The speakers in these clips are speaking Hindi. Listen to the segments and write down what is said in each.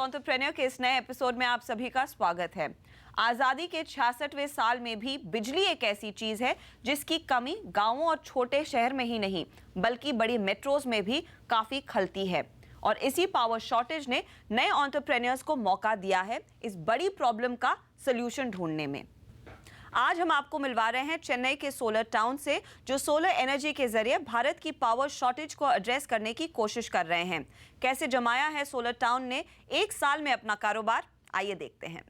एंटरप्रेन्योर के इस नए एपिसोड में आप सभी का स्वागत है। आजादी के 66वें साल में भी बिजली एक ऐसी चीज है जिसकी कमी गांवों और छोटे शहर में ही नहीं बल्कि बड़ी मेट्रोज में भी काफी खलती है और इसी पावर शॉर्टेज ने नए एंटरप्रेन्योर्स को मौका दिया है इस बड़ी प्रॉब्लम का सलूशन ढूंढने में। आज हम आपको मिलवा रहे हैं चेन्नई के सोलर टाउन से, जो सोलर एनर्जी के जरिए भारत की पावर शॉर्टेज को एड्रेस करने की कोशिश कर रहे हैं। कैसे जमाया है सोलर टाउन ने एक साल में अपना कारोबार, आइए देखते हैं।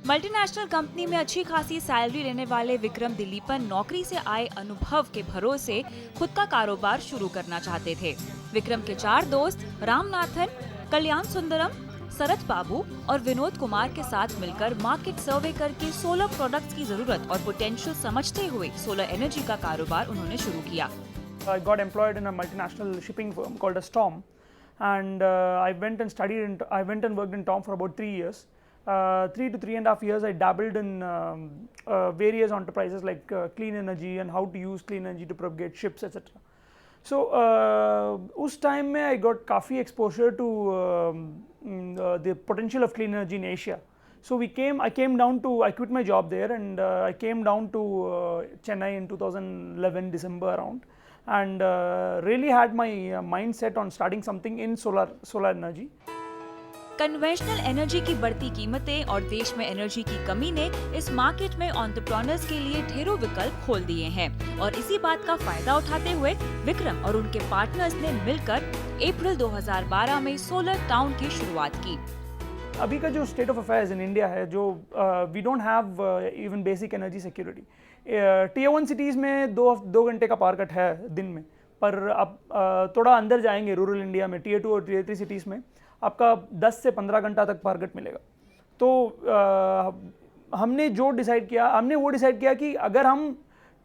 मल्टीनेशनल कंपनी में अच्छी खासी सैलरी लेने वाले विक्रम दिलीपन नौकरी से आए अनुभव के भरोसे खुद का कारोबार शुरू करना चाहते थे। विक्रम के 4 दोस्त रामनाथन, कल्याण सुंदरम, शरद बाबू और विनोद कुमार के साथ मिलकर मार्केट सर्वे करके सोलर प्रोडक्ट्स की जरूरत और पोटेंशियल समझते हुए सोलर एनर्जी का कारोबार उन्होंने शुरू किया। I got employed in a multinational shipping firm called as Tom, and I went and worked in Tom for about 3 years. 3 to 3.5 years, I dabbled in various enterprises like clean energy and how to use clean energy to propagate ships, etc. So उस time में I got काफ़ी exposure to the potential of clean energy in Asia. So I quit my job there and I came down to Chennai in 2011 December around, and really had my mind set on starting something in solar energy. Conventional energy की बढ़ती कीमतें और देश में एनर्जी की कमी ने इस मार्केट में एंटरप्रेन्योर्स के लिए ढेरों विकल्प खोल दिए हैं और इसी बात का फायदा उठाते हुए विक्रम और उनके पार्टनर्स ने मिलकर अप्रैल 2012 में सोलर टाउन की शुरुआत की। अभी का जो state of affairs in India है, जो we don't have even basic energy security. Tier 1 cities में 2 घंटे का पावर कट है दिन में, पर अब थोड़ा अंदर जाएंगे रूरल इंडिया में, टियर 2 और टियर 3 सिटीज़ में आपका 10 से 15 घंटा तक पावर कट मिलेगा। तो हमने वो डिसाइड किया कि अगर हम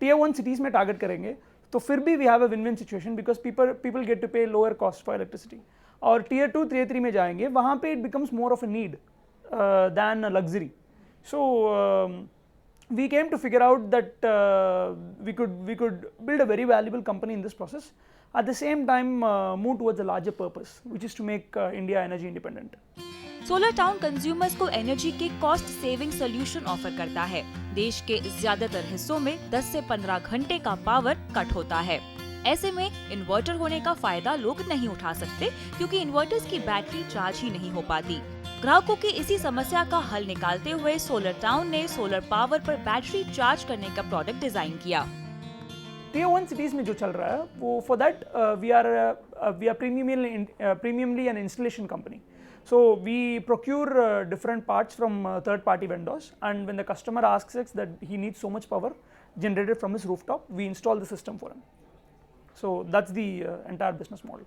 टियर 1 सिटीज़ में टारगेट करेंगे तो फिर भी we have a win win situation, because people get to pay lower cost for electricity. और टियर 2 टियर 3 में जाएंगे, वहाँ पे it becomes more of a need than a luxury. So we came to figure out that we could build a very valuable company in this process, at the same time move towards a larger purpose, which is to make India energy independent. Solar town consumers को एनर्जी के कॉस्ट सेविंग सोल्यूशन ऑफर करता है। देश के ज्यादातर हिस्सों में 10 से 15 घंटे का पावर कट होता है। ऐसे में इन्वर्टर होने का फायदा लोग नहीं उठा सकते क्योंकि इन्वर्टर्स की बैटरी चार्ज ही नहीं हो पाती। ग्राहकों की इसी समस्या का हल निकालते हुए सोलर टाउन ने सोलर पावर पर बैटरी चार्ज करने का प्रोडक्ट डिजाइन किया। टियर 1 सिटीज़ में जो चल रहा है वो for that we are premiumly an installation company. So we procure different parts from third party vendors, and when the customer asks us that he needs so much power generated from his rooftop, we install the system for him. So that's the entire business model.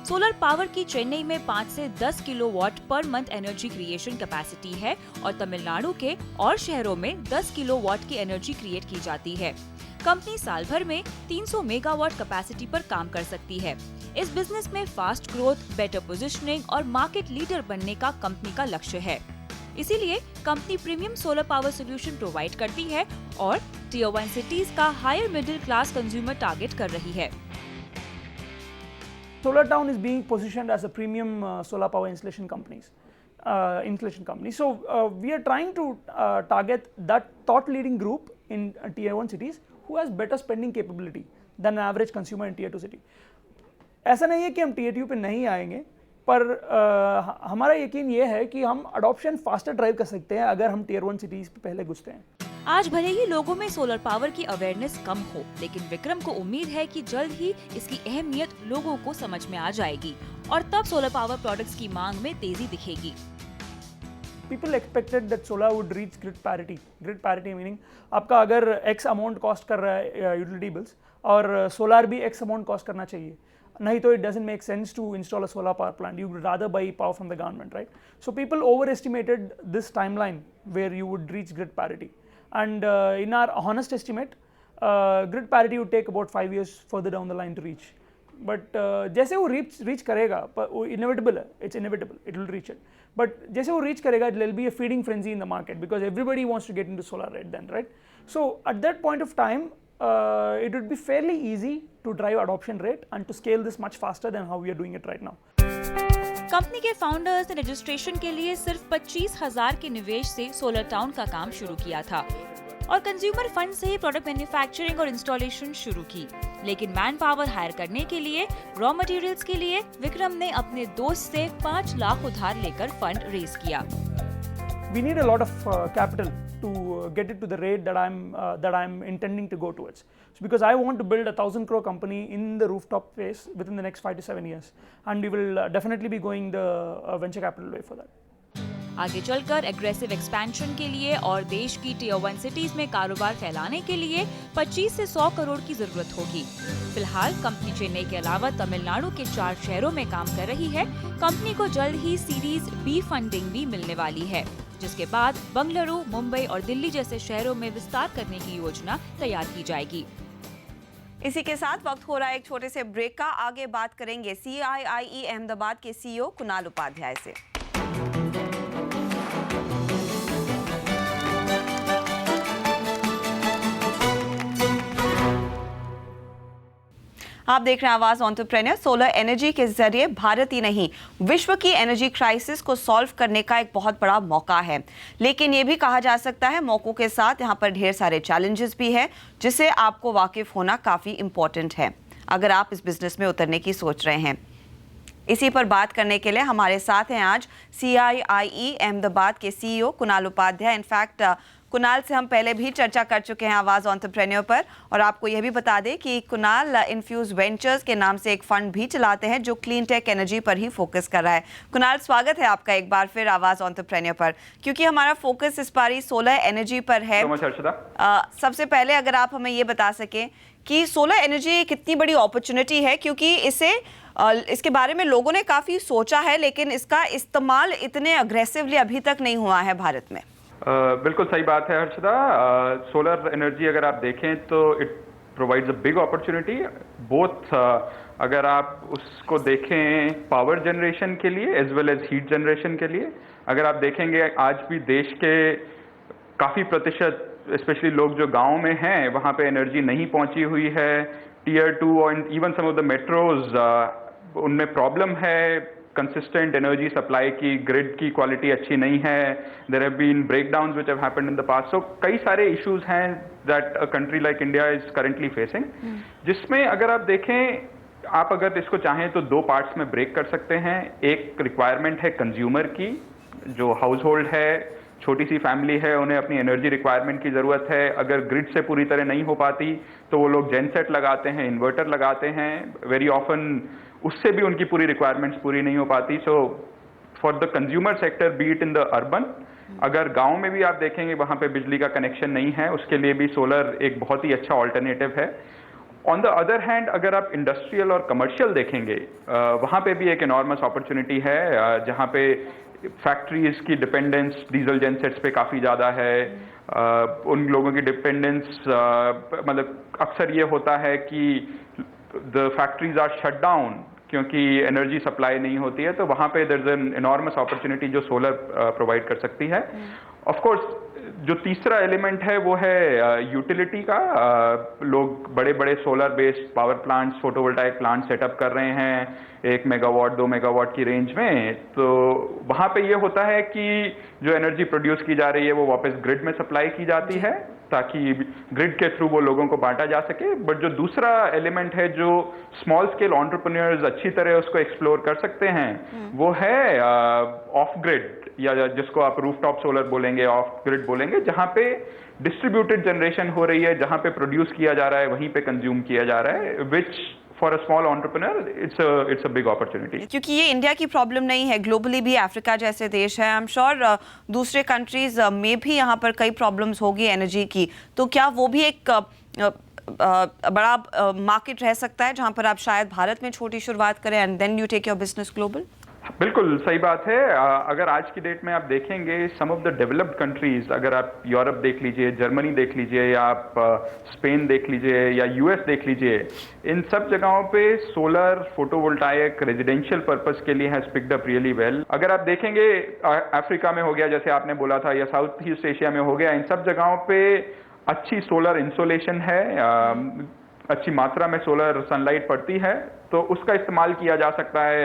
Solar power की चेन्नई में 5 से 10 kilowatt per month energy creation capacity है और तमिलनाडु के और शहरों में 10 किलोवाट की एनर्जी क्रिएट की जाती है। कंपनी साल भर में 300 मेगावाट कैपेसिटी पर काम कर सकती है। इस बिजनेस में फास्ट ग्रोथ, बेटर पोजीशनिंग और मार्केट लीडर बनने का कंपनी का लक्ष्य है। इसीलिए company premium solar power solution provide करती है और टियर 1 सिटीज का higher middle class consumer target कर रही है। Solar Town is being positioned as a premium solar power installation company. So we are trying to target that thought leading group in tier 1 cities who has better spending capability than an average consumer in tier 2 city. ऐसा नहीं है कि हम tier 2 पे नहीं आएंगे, पर हमारा यकीन ये है कि हम अडॉप्शन फास्टर ड्राइव कर सकते हैं अगर हम tier 1 cities पे पहले घुसते हैं। आज भले ही लोगों में सोलर पावर की अवेयरनेस कम हो, लेकिन विक्रम को उम्मीद है कि जल्द ही इसकी अहमियत लोगों को समझ में आ जाएगी और तब सोलर पावर प्रोडक्ट्स की मांग में तेजी दिखेगी। People expected that solar would reach grid parity. Grid parity meaning आपका अगर X अमाउंट कॉस्ट कर रहा है यूटिलिटी बिल्स और सोलर भी X अमाउंट कॉस्ट करना चाहिए, नहीं तो it doesn't make sense to install a solar power plant. You would rather buy power from the government, right? So people overestimated this timeline where you would reach grid parity. And in our honest estimate, grid parity would take about 5 years further down the line to reach. But जैसे वो reach करेगा, वो inevitable है, it's inevitable, it will reach it. But जैसे वो reach करेगा, there will be a feeding frenzy in the market because everybody wants to get into solar right then, right? So at that point of time, it would be fairly easy to drive adoption rate and to scale this much faster than how we are doing it right now. Company के फाउंडर्स ने रजिस्ट्रेशन के लिए सिर्फ 25,000 के निवेश से सोलर टाउन का काम शुरू किया था और कंज्यूमर फंड से ही प्रोडक्ट मैन्युफैक्चरिंग और इंस्टॉलेशन शुरू की। लेकिन मैन पावर हायर करने के लिए, रॉ मटेरियल्स के लिए विक्रम ने अपने दोस्त से 5 लाख उधार लेकर फंड रेज किया। We need a lot of capital to get it to the rate that I'm intending to go towards. So because I want to build a 1,000 crore company in the rooftop space within the next 5 to 7 years, and we will definitely be going the venture capital way for that. आगे चलकर एग्रेसिव एक्सपेंशन के लिए और देश की टियर 1 सिटीज में कारोबार फैलाने के लिए 25 से 100 करोड़ की जरूरत होगी। फिलहाल कंपनी चेन्नई के अलावा तमिलनाडु के 4 शहरों में काम कर रही है। कंपनी को जल्द ही सीरीज बी फंडिंग भी मिलने वाली है, जिसके बाद बंगलुरु, मुंबई और दिल्ली जैसे शहरों में विस्तार करने की योजना तैयार की जाएगी। इसी के साथ वक्त हो रहा है एक छोटे से ब्रेक का। आगे बात करेंगे CIIE अहमदाबाद के CEO कुणाल उपाध्याय से। आप देख रहे हैं आवाज एंटरप्रेन्योर। सोलर एनर्जी के जरिए भारत ही नहीं, विश्व की एनर्जी क्राइसिस को सॉल्व करने का एक बहुत बड़ा मौका है। लेकिन ये भी कहा जा सकता है मौकों के साथ यहाँ पर ढेर सारे चैलेंजेस भी है, जिससे आपको वाकिफ होना काफी इंपॉर्टेंट है अगर आप इस बिजनेस में उतरने की सोच रहे हैं। इसी पर बात करने के लिए हमारे साथ हैं आज CIIE अहमदाबाद के CEO कुणाल उपाध्याय। इनफैक्ट कुणाल से हम पहले भी चर्चा कर चुके हैं आवाज एंटरप्रेन्योर पर, और आपको यह भी बता दें कि कुणाल इन्फ्यूज वेंचर्स के नाम से एक फंड भी चलाते हैं जो क्लीन टेक एनर्जी पर ही फोकस कर रहा है। कुणाल, स्वागत है आपका एक बार फिर आवाज एंटरप्रेन्योर पर। क्योंकि हमारा फोकस इस बारी सोलर एनर्जी पर है, सबसे पहले अगर आप हमें ये बता सकें कि सोलर एनर्जी कितनी बड़ी अपॉर्चुनिटी है, क्योंकि इसके बारे में लोगों ने काफी सोचा है लेकिन इसका इस्तेमाल इतने अग्रेसिवली अभी तक नहीं हुआ है भारत में। बिल्कुल सही बात है हर्षदा। सोलर एनर्जी अगर आप देखें तो it provides a big opportunity, both अगर आप उसको देखें पावर जनरेशन के लिए as well as heat generation के लिए। अगर आप देखेंगे आज भी देश के काफ़ी प्रतिशत स्पेशली लोग जो गांव में हैं वहाँ पे एनर्जी नहीं पहुँची हुई है। टियर 2 और even some of the metros उनमें प्रॉब्लम है कंसिस्टेंट एनर्जी सप्लाई की, ग्रिड की क्वालिटी अच्छी नहीं है। There have been breakdowns which have happened in the past. So कई सारे इश्यूज हैं that a country like India is currently facing, जिसमें अगर आप देखें, आप अगर इसको चाहें तो 2 पार्ट्स में ब्रेक कर सकते हैं। एक रिक्वायरमेंट है कंज्यूमर की, जो हाउस होल्ड है, छोटी सी फैमिली है, उन्हें अपनी एनर्जी रिक्वायरमेंट की ज़रूरत है। अगर ग्रिड से पूरी तरह नहीं हो पाती तो वो लोग जेनसेट लगाते हैं, इन्वर्टर लगाते हैं। वेरी ऑफन उससे भी उनकी पूरी रिक्वायरमेंट्स पूरी नहीं हो पाती। So for the consumer sector, B it in the urban, अगर गांव में भी आप देखेंगे वहाँ पे बिजली का कनेक्शन नहीं है, उसके लिए भी सोलर एक बहुत ही अच्छा ऑल्टरनेटिव है। ऑन द अदर हैंड अगर आप इंडस्ट्रियल और कमर्शियल देखेंगे, वहाँ पे भी एक एनॉर्मस अपॉर्चुनिटी है, जहाँ पे फैक्ट्रीज की डिपेंडेंस डीजल जेनसेट्स पे काफ़ी ज़्यादा है। उन लोगों की डिपेंडेंस मतलब अक्सर ये होता है कि the factories are shut down क्योंकि एनर्जी सप्लाई नहीं होती है, तो वहाँ पे there is an enormous opportunity जो सोलर प्रोवाइड कर सकती है। ऑफ कोर्स जो तीसरा एलिमेंट है वो है यूटिलिटी का। लोग बड़े बड़े solar based power plants, photovoltaic plant setup कर रहे हैं 1 मेगावाट 2 मेगावाट की रेंज में। तो वहाँ पे ये होता है कि जो एनर्जी प्रोड्यूस की जा रही है वो वापस ग्रिड में सप्लाई की जाती है ताकि ग्रिड के थ्रू वो लोगों को बांटा जा सके। बट जो दूसरा एलिमेंट है जो स्मॉल स्केल एंटरप्रेन्योर्स अच्छी तरह उसको एक्सप्लोर कर सकते हैं, वो है ऑफ ग्रिड, या जिसको आप रूफटॉप सोलर बोलेंगे, ऑफ ग्रिड बोलेंगे, जहां पे डिस्ट्रीब्यूटेड जनरेशन हो रही है, जहां पे प्रोड्यूस किया जा रहा है वहीं पे कंज्यूम किया जा रहा है, which for a small entrepreneur it's a big opportunity. क्योंकि ये इंडिया की प्रॉब्लम नहीं है, ग्लोबली भी अफ्रीका जैसे देश है, आई एम श्योर दूसरे कंट्रीज में भी यहाँ पर कई प्रॉब्लम्स होगी एनर्जी की, तो क्या वो भी एक बड़ा मार्केट रह सकता है जहाँ पर आप शायद भारत में छोटी शुरुआत करें and then you take your business global? बिल्कुल सही बात है। अगर आज की डेट में आप देखेंगे सम ऑफ द डेवलप्ड कंट्रीज, अगर आप यूरोप देख लीजिए, जर्मनी देख लीजिए, या आप स्पेन देख लीजिए, या यूएस देख लीजिए, इन सब जगहों पे सोलर फोटोवोल्टाइक रेजिडेंशियल पर्पस के लिए has picked up really well. अगर आप देखेंगे अफ्रीका में हो गया जैसे आपने बोला था, या साउथ ईस्ट एशिया में हो गया, इन सब जगहों पे अच्छी सोलर इंसोलेशन है, अच्छी मात्रा में सोलर सनलाइट पड़ती है, तो उसका इस्तेमाल किया जा सकता है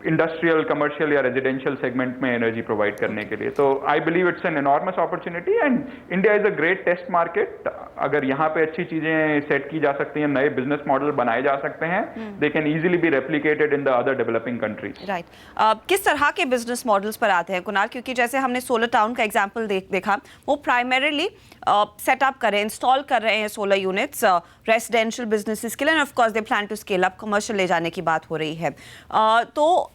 इंडस्ट्रियल, कमर्शियल या रेजिडेंशियल सेगमेंट में एनर्जी प्रोवाइड करने के लिए। तो I believe it's an enormous opportunity and India is a great test market. अगर यहाँ पे अच्छी चीजें सेट की जा सकती हैं, नए बिजनेस मॉडल बनाए जा सकते हैं, they can easily B replicated in the other developing countries. Right, किस तरह के बिजनेस मॉडल्स पर आते हैं कुणाल? क्योंकि जैसे हमने सोलर टाउन का एग्जांपल देखा, वो प्राइमरीली सेटअप कर रहे हैं, इंस्टॉल कर रहे हैं सोलर यूनिट्स रेसिडेंशियल बिजनेसेस के लिए, and of course they plan to scale up, commercial ले जाने की बात हो रही है। तो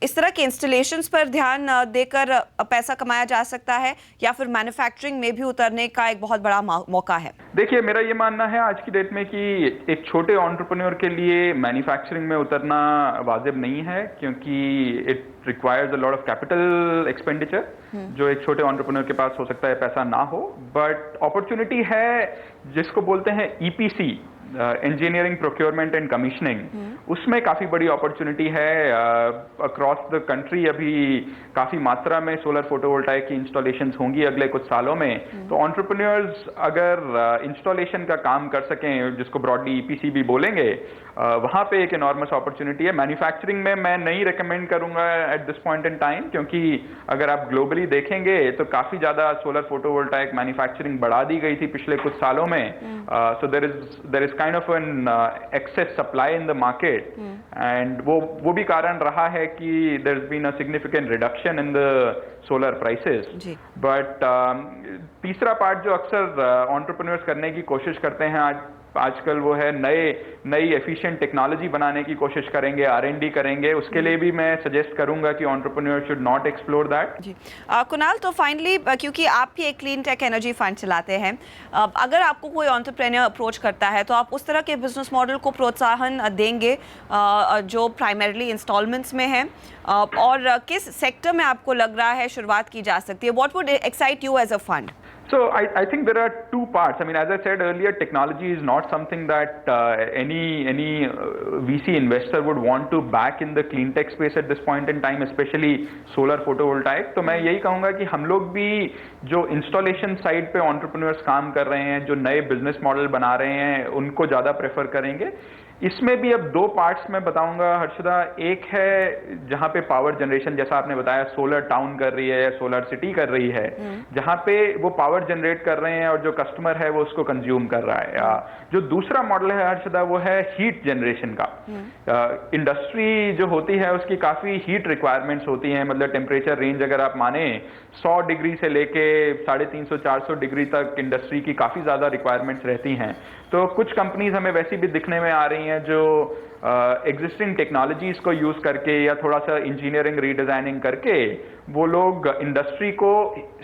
इस तरह के इंस्टॉलेशंस पर ध्यान देकर पैसा कमाया जा सकता है, या फिर मैन्युफैक्चरिंग में भी उतरने का एक बहुत बड़ा मौका है? देखिए, मेरा ये मानना है आज की डेट में कि एक छोटे एंटरप्रेन्योर के लिए मैन्युफैक्चरिंग में उतरना वाजिब नहीं है, क्योंकि it requires a lot of capital expenditure, जो एक छोटे एंटरप्रेन्योर के पास हो सकता है पैसा ना हो। बट अपॉर्चुनिटी है जिसको बोलते हैं EPC, engineering, procurement and commissioning, उसमें काफ़ी बड़ी अपॉर्चुनिटी है। अक्रॉस द कंट्री अभी काफ़ी मात्रा में सोलर फोटोवोल्टाइक की इंस्टॉलेशंस होंगी अगले कुछ सालों में। तो एंटरप्रेन्योर्स अगर इंस्टॉलेशन का काम कर सकें, जिसको ब्रॉडली EPC भी बोलेंगे, वहाँ पे एक एनॉर्मस अपॉर्चुनिटी है। मैन्युफैक्चरिंग में मैं नहीं रिकमेंड करूँगा at this point in time, क्योंकि अगर आप ग्लोबली देखेंगे तो काफ़ी ज़्यादा सोलर फोटोवोल्टाइक मैन्युफैक्चरिंग बढ़ा दी गई थी पिछले कुछ सालों में। So there is kind of an excess supply in the market, and वो भी कारण रहा है कि there is been a significant reduction in the solar prices. But तीसरा पार्ट जो अक्सर एंटरप्रेन्योर्स करने की कोशिश करते हैं आजकल, वो है नई एफिशिएंट टेक्नोलॉजी बनाने की कोशिश करेंगे, R&D करेंगे। उसके लिए भी मैं सजेस्ट करूंगा कि entrepreneur should not explore that. जी कुणाल, तो फाइनली, क्योंकि आप भी एक क्लीन टेक एनर्जी फंड चलाते हैं, अगर आपको कोई एंटरप्रेन्योर अप्रोच करता है तो आप उस तरह के बिजनेस मॉडल को प्रोत्साहन देंगे जो प्राइमरीली इंस्टॉलमेंट्स में है, और किस सेक्टर में आपको लग रहा है शुरुआत की जा सकती है? What would excite you as a fund? So I think there are two parts. I mean, as I said earlier, technology is not something that any VC investor would want to back in the clean tech space at this point in time, especially solar photovoltaic. तो मैं यही कहूँगा कि हम लोग भी जो इंस्टॉलेशन साइड पे एंटरप्रेन्योर्स काम कर रहे हैं, जो नए बिजनेस मॉडल बना रहे हैं, उनको ज़्यादा प्रेफर करेंगे। इसमें भी अब दो पार्ट्स में बताऊंगा हर्षदा। एक है जहां पे पावर जनरेशन, जैसा आपने बताया, सोलर टाउन कर रही है या सोलर सिटी कर रही है, जहां पे वो पावर जनरेट कर रहे हैं और जो कस्टमर है वो उसको कंज्यूम कर रहा है। जो दूसरा मॉडल है हर्षदा, वो है हीट जनरेशन का। इंडस्ट्री जो होती है उसकी काफी हीट रिक्वायरमेंट्स होती हैं, मतलब टेम्परेचर रेंज अगर आप माने 100 डिग्री से लेके 350-400 डिग्री तक इंडस्ट्री की काफी ज्यादा रिक्वायरमेंट्स रहती हैं। तो कुछ कंपनीज हमें वैसी भी दिखने में आ रही हैं जो एग्जिस्टिंग टेक्नोलॉजीज को यूज करके या थोड़ा सा इंजीनियरिंग रीडिजाइनिंग करके वो लोग इंडस्ट्री को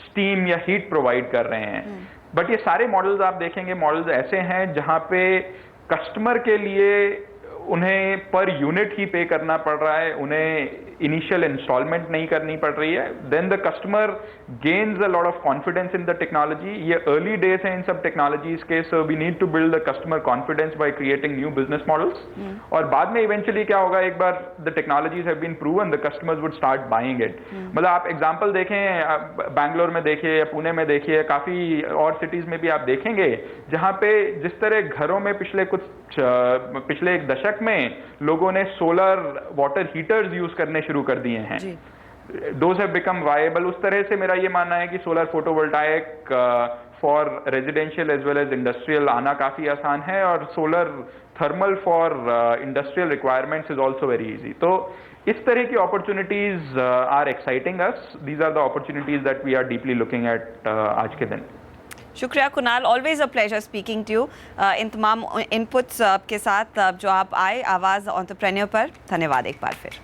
स्टीम या हीट प्रोवाइड कर रहे हैं। बट ये सारे मॉडल्स आप देखेंगे, मॉडल्स ऐसे हैं जहां पे कस्टमर के लिए उन्हें पर यूनिट ही पे करना पड़ रहा है, उन्हें इनिशियल इंस्टॉलमेंट नहीं करनी पड़ रही है। Then the customer gains a lot of confidence in the technology. ये अर्ली डेज हैं इन सब टेक्नोलॉजीज के, so we need to build the customer confidence by creating new business models. और बाद में इवेंचुअली क्या होगा, एक बार the technologies have been proven, the customers would start buying it. मतलब आप एग्जाम्पल देखें, बैंगलोर में देखिए या पुणे में देखिए, काफी और सिटीज में भी आप देखेंगे जहां पे जिस तरह घरों में पिछले एक दशक में लोगों ने सोलर वाटर हीटर्स यूज करने शुरू कर दिए हैं, दोज हैव बिकम वायबल। उस तरह से मेरा ये मानना है कि solar photovoltaic for residential as well as industrial आना काफी आसान है, और solar thermal for industrial requirements is also very easy. तो इस तरह की opportunities are exciting us. These are the opportunities that we are deeply looking at आज के दिन। शुक्रिया Kunal, always a pleasure speaking to you. इन तमाम इनपुट्स के साथ जो आप आए आवाज़ एंटरप्रेन्योर पर, धन्यवाद एक बार फिर।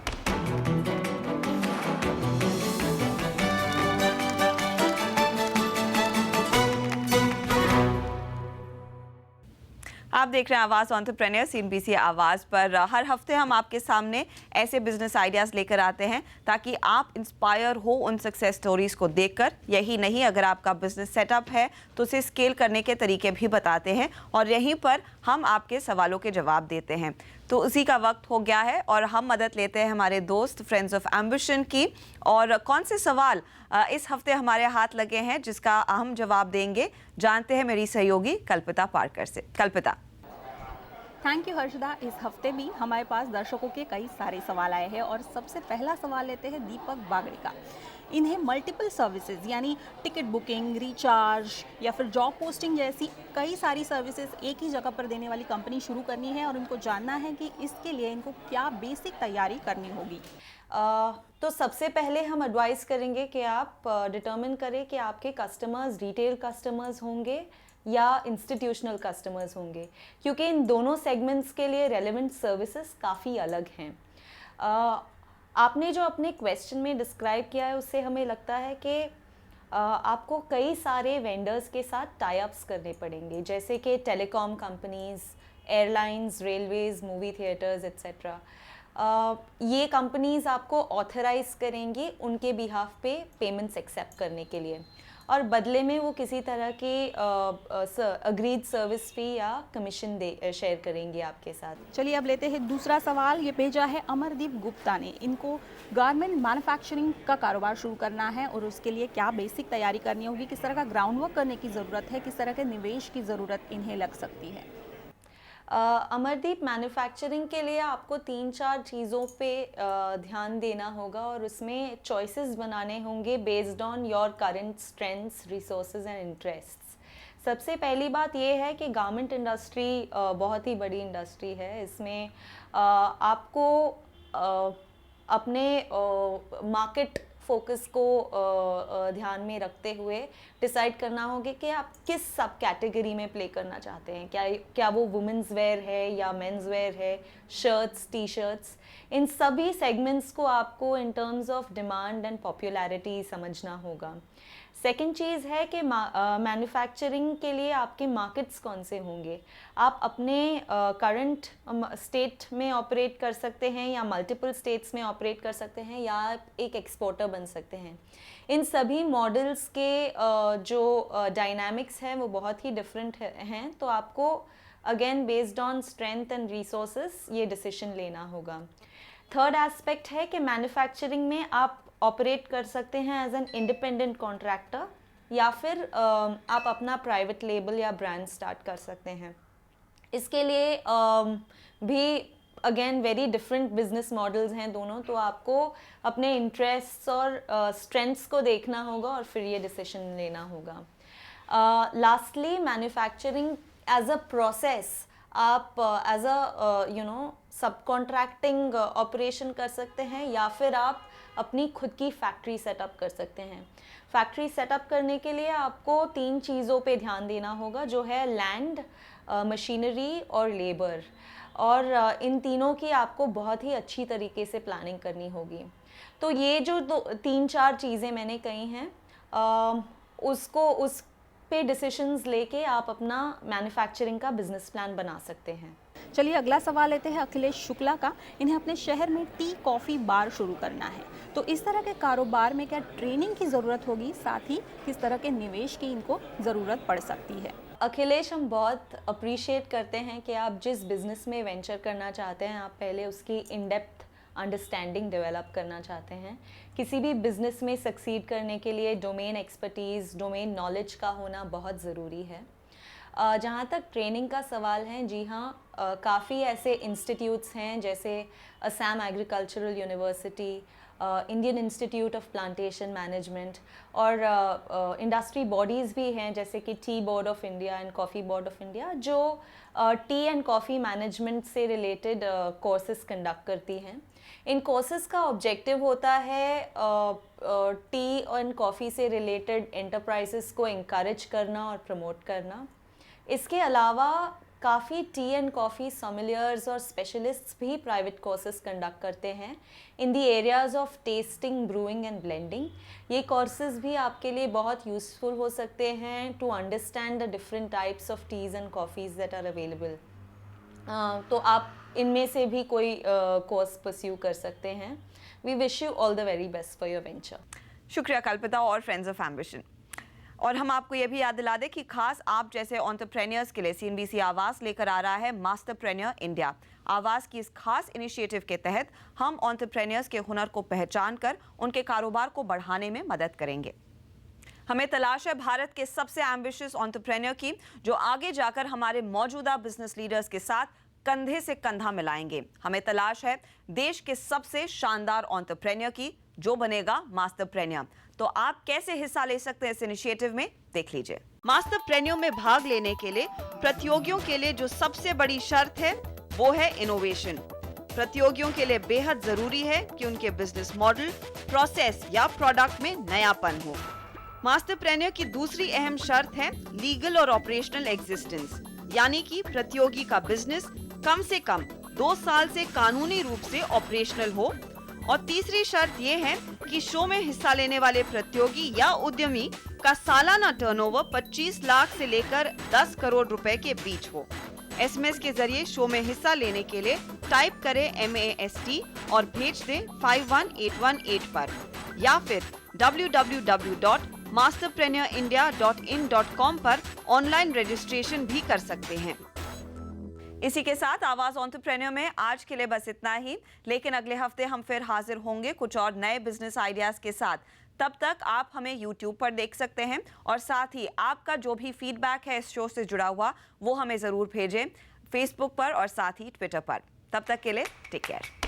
आप देख रहे हैं आवाज़ एंटरप्रेन्योर CNBC आवाज़ पर। हर हफ्ते हम आपके सामने ऐसे बिजनेस आइडियाज़ लेकर आते हैं ताकि आप इंस्पायर हो उन सक्सेस स्टोरीज़ को देखकर। यही नहीं, अगर आपका बिजनेस सेटअप है तो उसे स्केल करने के तरीके भी बताते हैं, और यहीं पर हम आपके सवालों के जवाब देते हैं। तो उसी का वक्त हो गया है और हम मदद लेते हैं हमारे दोस्त फ्रेंड्स ऑफ एम्बिशन की। और कौन से सवाल इस हफ्ते हमारे हाथ लगे हैं जिसका हम जवाब देंगे, जानते हैं मेरी सहयोगी कल्पिता पारकर से। कल्पिता। Thank you Harshada. इस हफ्ते भी हमारे पास दर्शकों के कई सारे सवाल आए हैं और सबसे पहला सवाल लेते हैं दीपक बागड़े का। इन्हें मल्टीपल सर्विसेज यानी टिकट बुकिंग, रिचार्ज या फिर जॉब पोस्टिंग जैसी कई सारी सर्विसेज एक ही जगह पर देने वाली कंपनी शुरू करनी है और इनको जानना है कि इसके लिए इनको क्या बेसिक तैयारी करनी होगी। तो सबसे पहले हम एडवाइस करेंगे कि आप डिटर्मिन करें कि आपके कस्टमर्स रिटेल कस्टमर्स होंगे या इंस्टीट्यूशनल कस्टमर्स होंगे, क्योंकि इन दोनों सेगमेंट्स के लिए रेलेवेंट सर्विसेज काफ़ी अलग हैं। आपने जो अपने क्वेश्चन में डिस्क्राइब किया है उससे हमें लगता है कि आपको कई सारे वेंडर्स के साथ टाई अप्स करने पड़ेंगे, जैसे कि telecom companies, airlines, Railways, movie theatres etcetera. ये कंपनीज़ आपको ऑथराइज़ करेंगी उनके बिहाफ पे पेमेंट्स एक्सेप्ट करने के लिए, और बदले में वो किसी तरह की अग्रीड सर्विस फी या कमीशन शेयर करेंगे आपके साथ। चलिए अब लेते हैं दूसरा सवाल। ये भेजा है अमरदीप गुप्ता ने। इनको गारमेंट मैन्युफैक्चरिंग का कारोबार शुरू करना है और उसके लिए क्या बेसिक तैयारी करनी होगी, किस तरह का ग्राउंड वर्क करने की ज़रूरत है, किस तरह के निवेश की ज़रूरत इन्हें लग सकती है। अमरदीप, मैन्युफैक्चरिंग के लिए आपको 3-4 चीज़ों पे ध्यान देना होगा और उसमें चॉइसेस बनाने होंगे based on your current strengths, resources and interests. सबसे पहली बात ये है कि गारमेंट इंडस्ट्री बहुत ही बड़ी इंडस्ट्री है। इसमें आपको अपने मार्केट फोकस को ध्यान में रखते हुए डिसाइड करना होगा कि आप किस सब कैटेगरी में प्ले करना चाहते हैं। क्या वो वुमेंस वेयर है या मेंस वेयर है, शर्ट्स, टी शर्ट्स, इन सभी सेगमेंट्स को आपको in terms of demand and popularity समझना होगा। सेकेंड चीज़ है कि मैन्युफैक्चरिंग के लिए आपके मार्केट्स कौन से होंगे। आप अपने करंट स्टेट में ऑपरेट कर सकते हैं या मल्टीपल स्टेट्स में ऑपरेट कर सकते हैं या आप एक एक्सपोर्टर बन सकते हैं। इन सभी मॉडल्स के जो डायनामिक्स हैं वो बहुत ही डिफरेंट हैं, तो आपको again based on strength and resources ये डिसीजन लेना होगा। थर्ड एस्पेक्ट है कि मैन्युफैक्चरिंग में आप ऑपरेट कर सकते हैं एज एन इंडिपेंडेंट कॉन्ट्रैक्टर या फिर आप अपना प्राइवेट लेबल या ब्रांड स्टार्ट कर सकते हैं। इसके लिए भी again very different business models हैं दोनों, तो आपको अपने इंटरेस्ट्स और स्ट्रेंथ्स को देखना होगा और फिर ये डिसीजन लेना होगा। Lastly, manufacturing as a process आप as a sub contracting operation कर सकते हैं या फिर आप अपनी खुद की फैक्ट्री सेटअप कर सकते हैं। फैक्ट्री सेटअप करने के लिए आपको 3 चीज़ों पे ध्यान देना होगा, जो है लैंड, मशीनरी और लेबर, और इन तीनों की आपको बहुत ही अच्छी तरीके से प्लानिंग करनी होगी। तो ये जो 3-4 चीज़ें मैंने कही हैं उस पे डिसीजंस लेके आप अपना मैन्युफैक्चरिंग का बिजनेस प्लान बना सकते हैं। चलिए अगला सवाल लेते हैं अखिलेश शुक्ला का। इन्हें अपने शहर में टी कॉफ़ी बार शुरू करना है, तो इस तरह के कारोबार में क्या ट्रेनिंग की ज़रूरत होगी, साथ ही किस तरह के निवेश की इनको ज़रूरत पड़ सकती है। अखिलेश, हम बहुत अप्रिशिएट करते हैं कि आप जिस बिज़नेस में वेंचर करना चाहते हैं आप पहले उसकी इन डेप्थ अंडरस्टैंडिंग डेवलप करना चाहते हैं। किसी भी बिज़नेस में सक्सीड करने के लिए डोमेन एक्सपर्टीज़, डोमेन नॉलेज का होना बहुत ज़रूरी है। जहाँ तक ट्रेनिंग का सवाल है, जी हाँ, काफ़ी ऐसे इंस्टीट्यूट्स हैं जैसे Assam agricultural university, Indian institute of plantation management और इंडस्ट्री बॉडीज़ भी हैं जैसे कि tea board of India and coffee board of India, जो टी एंड कॉफ़ी मैनेजमेंट से रिलेटेड कोर्सेज कंडक्ट करती हैं। इन कोर्सेज का ऑब्जेक्टिव होता है टी एंड कॉफ़ी से रिलेटेड एंटरप्राइजेस को इंकरेज करना और प्रमोट करना। इसके अलावा काफ़ी टी एंड कॉफ़ी सोमिलियर्स और स्पेशलिस्ट्स भी प्राइवेट कोर्सेज कंडक्ट करते हैं in the areas of testing, brewing and blending. ये कोर्सेज भी आपके लिए बहुत यूज़फुल हो सकते हैं to understand the different types of teas and coffees that are available. तो आप इनमें से भी कोई कोर्स परस्यू कर सकते हैं। We wish you all the very best for your venture. शुक्रिया कल्पिता और फ्रेंड्स ऑफ एम्बिशन। और हम आपको ये भी याद दिला दें कि खास आप जैसे एंटरप्रेन्योर्स के लिए CNBC आवास लेकर आ रहा है मास्टरप्रेन्योर इंडिया। आवास की इस खास इनिशिएटिव के तहत हम एंटरप्रेन्योर्स के हुनर को पहचान कर उनके कारोबार को बढ़ाने में मदद करेंगे। हमें तलाश है भारत के सबसे एम्बिशियस एंटरप्रेन्योर की, जो आगे जाकर हमारे मौजूदा बिजनेस लीडर्स के साथ कंधे से कंधा मिलाएंगे। हमें तलाश है देश के सबसे शानदार एंटरप्रेन्योर की, जो बनेगा मास्टरप्रेन्योर। तो आप कैसे हिस्सा ले सकते हैं इस इनिशिएटिव में, देख लीजिए। मास्टरप्रेन्योर में भाग लेने के लिए प्रतियोगियों के लिए जो सबसे बड़ी शर्त है वो है इनोवेशन। प्रतियोगियों के लिए बेहद जरूरी है कि उनके बिजनेस मॉडल, प्रोसेस या प्रोडक्ट में नयापन हो। मास्टरप्रेन्योर की दूसरी अहम शर्त है लीगल और ऑपरेशनल एग्जिस्टेंस, यानी कि प्रतियोगी का बिजनेस कम से कम 2 साल से कानूनी रूप से ऑपरेशनल हो। और तीसरी शर्त यह है कि शो में हिस्सा लेने वाले प्रतियोगी या उद्यमी का सालाना टर्नओवर 25 लाख से लेकर 10 करोड़ रुपए के बीच हो। एसएमएस के जरिए शो में हिस्सा लेने के लिए टाइप करें MAST और भेज दें 51818 पर, या फिर www.masterpreneurindia.in.com पर ऑनलाइन रजिस्ट्रेशन भी कर सकते हैं। इसी के साथ आवाज एंटरप्रेन्योर में आज के लिए बस इतना ही, लेकिन अगले हफ्ते हम फिर हाजिर होंगे कुछ और नए बिजनेस आइडियाज के साथ। तब तक आप हमें YouTube पर देख सकते हैं और साथ ही आपका जो भी फीडबैक है इस शो से जुड़ा हुआ वो हमें जरूर भेजें Facebook पर और साथ ही Twitter पर। तब तक के लिए टेक केयर।